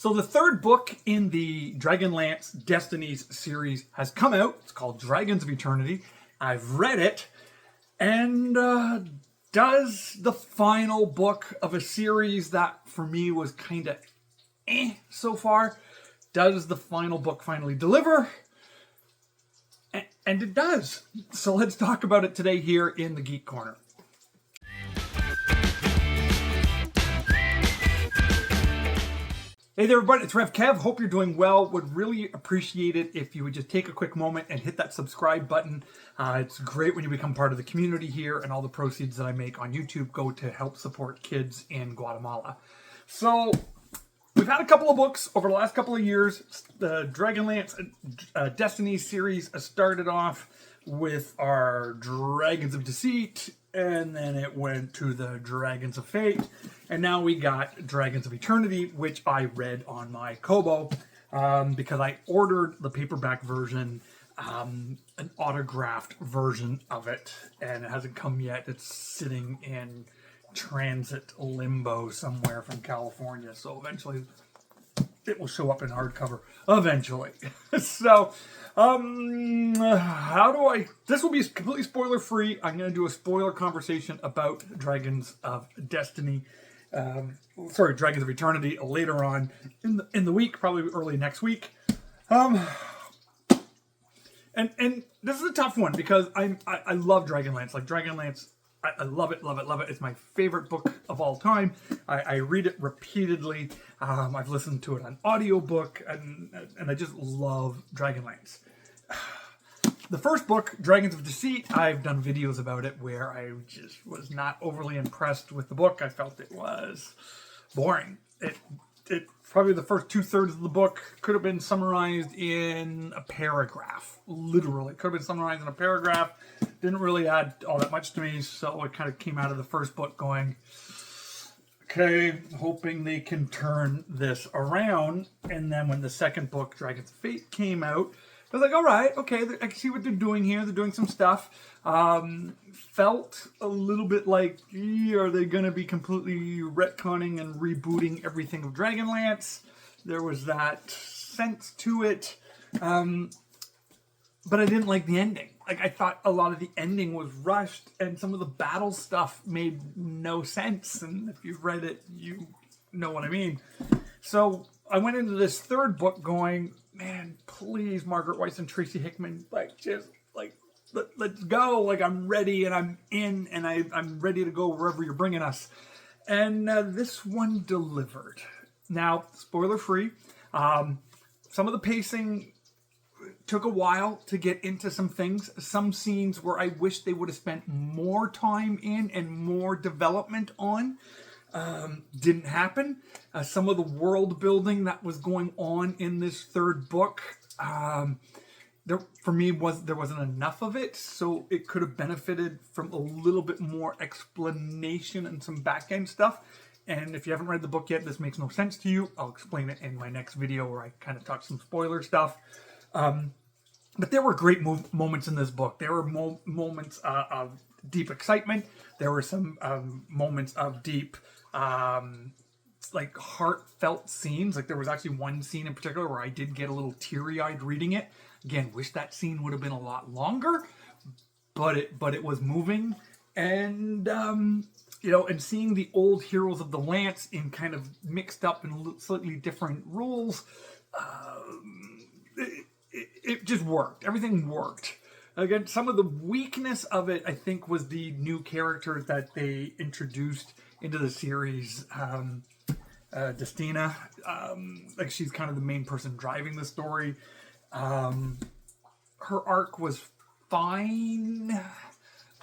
So the third book in the Dragonlance Destinies series has come out. It's called Dragons of Eternity. I've read it, and does the final book of a series that for me was kind of so far. Does the final book finally deliver? And it does. So let's talk about it today here in the Geek Corner. Hey there everybody, it's Rev Kev. Hope you're doing well. Would really appreciate it if you would just take a quick moment and hit that subscribe button. It's great when you become part of the community here, and all the proceeds that I make on YouTube go to help support kids in Guatemala. So we've had a couple of books over the last couple of years. The Dragonlance Destinies series started off with our Dragons of Deceit, and then it went to the Dragons of Fate, and now we got Dragons of Eternity, which I read on my Kobo because I ordered the paperback version, an autographed version of it, and it hasn't come yet. It's sitting in transit limbo somewhere from California, so eventually it will show up in hardcover eventually. So this will be completely spoiler free. I'm going to do a spoiler conversation about Dragons of Destiny, Dragons of Eternity later on in the week, probably early next week. And this is a tough one because I love Dragonlance. Like Dragonlance, I love it, love it, love it. It's my favorite book of all time. I read it repeatedly. I've listened to it on audiobook, and I just love Dragonlance. The first book, Dragons of Deceit, I've done videos about it where I just was not overly impressed with the book. I felt it was boring. It probably the first 2/3 of the book could have been summarized in a paragraph. Literally, could have been summarized in a paragraph. Didn't really add all that much to me, so I kind of came out of the first book going, okay, hoping they can turn this around. And then when the second book, Dragons of Fate, came out, I was like, all right, okay, I can see what they're doing here. They're doing some stuff. Felt a little bit like, are they going to be completely retconning and rebooting everything of Dragonlance? There was that sense to it. But I didn't like the ending. Like, I thought a lot of the ending was rushed, and some of the battle stuff made no sense. And if you've read it, you know what I mean. So I went into this third book going, man, please, Margaret Weiss and Tracy Hickman, let's go. Like, I'm ready, and I'm in, and I'm ready to go wherever you're bringing us. And this one delivered. Now, spoiler free, some of the pacing took a while to get into some things. Some scenes where I wish they would have spent more time in and more development on didn't happen. Some of the world building that was going on in this third book, there wasn't enough of it, so it could have benefited from a little bit more explanation and some back end stuff. And if you haven't read the book yet, this makes no sense to you. I'll explain it in my next video where I kind of talk some spoiler stuff. But there were great moments in this book. There were moments of deep excitement. There were some moments of deep, heartfelt scenes. Like, there was actually one scene in particular where I did get a little teary-eyed reading it. Again, wish that scene would have been a lot longer, but it was moving. And and seeing the old heroes of the Lance in kind of mixed up in slightly different roles, it just worked. Everything worked. Again, some of the weakness of it, I think, was the new characters that they introduced into the series. Destina, she's kind of the main person driving the story. Her arc was fine,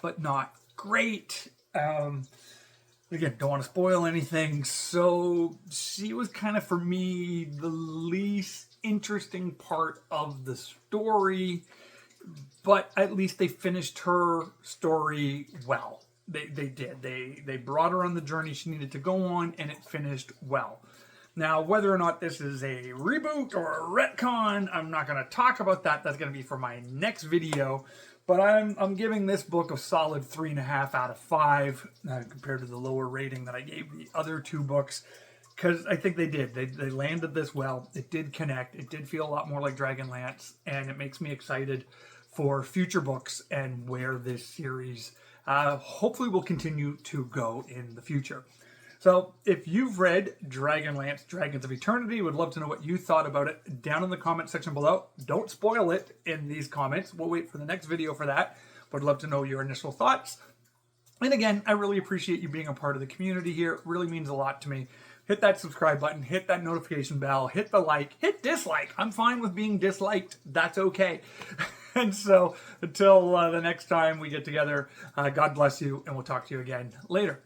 but not great. Again, don't want to spoil anything. So she was kind of, for me, the least interesting part of the story, but at least they finished her story well. They did. They brought her on the journey she needed to go on, and it finished well. Now, whether or not this is a reboot or a retcon, I'm not going to talk about that. That's going to be for my next video. But I'm giving this book a solid 3.5 out of 5 compared to the lower rating that I gave the other two books. because I think they did. They landed this well. It did connect. It did feel a lot more like Dragonlance, and it makes me excited for future books and where this series hopefully will continue to go in the future. So if you've read Dragonlance, Dragons of Eternity, would love to know what you thought about it down in the comment section below. Don't spoil it in these comments. We'll wait for the next video for that. Would love to know your initial thoughts. And again, I really appreciate you being a part of the community here. It really means a lot to me. Hit that subscribe button, hit that notification bell, hit the like, hit dislike. I'm fine with being disliked. That's okay. And so until the next time we get together, God bless you, and we'll talk to you again later.